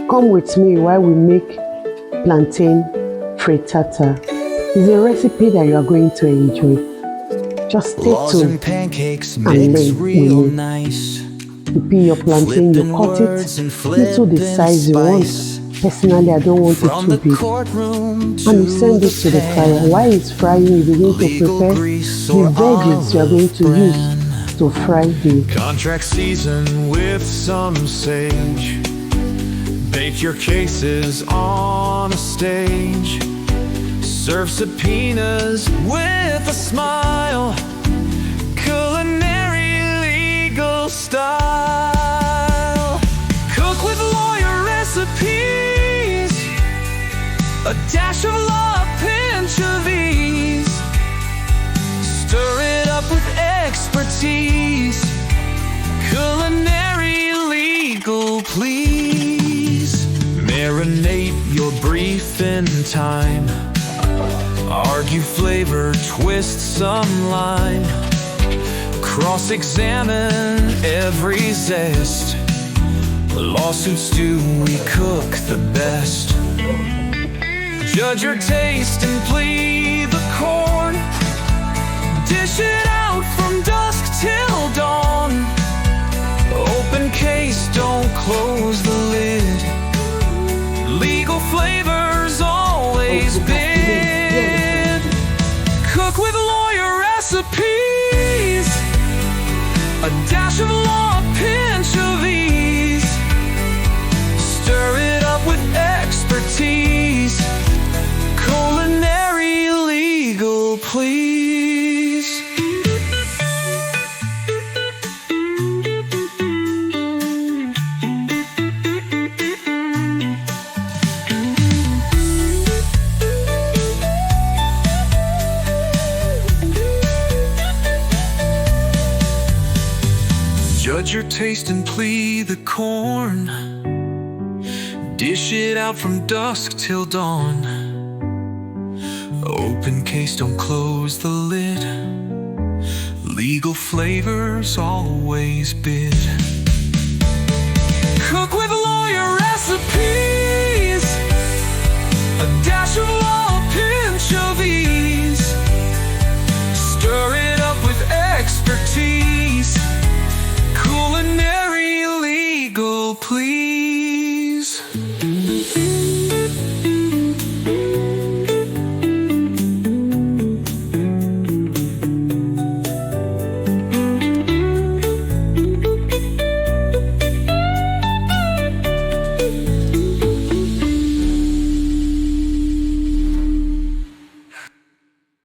Come with me while we make plantain frittata. It's a recipe that you are going to enjoy. Just stay tuned and learn with me. You peel your plantain, you cut it into the size you want. Personally, I don't want it too big. And you send it to the fryer. While it's frying, you begin to prepare the veggies you are going to use to fry the contract season with some sage. Bake your cases on a stage. Serve subpoenas with a smile. Culinary legal style. Cook with lawyer recipes. A dash of law, pinch of ease. Stir it up with expertise. Culinary legal, please. Marinate your brief in time. Argue flavor, twist some line. Cross-examine every zest. Lawsuits do we cook the best. Judge your taste and plead the corn. Dish it out from dusk till dawn. Open case, don't close the lid. Legal flavors always bid. Cook with lawyer recipes. A dash of law, a pinch of ease. Stir it up with expertise. Culinary legal, please. Judge your taste and plead the corn. Dish it out from dusk till dawn. Open case, don't close the lid. Legal flavors always bid.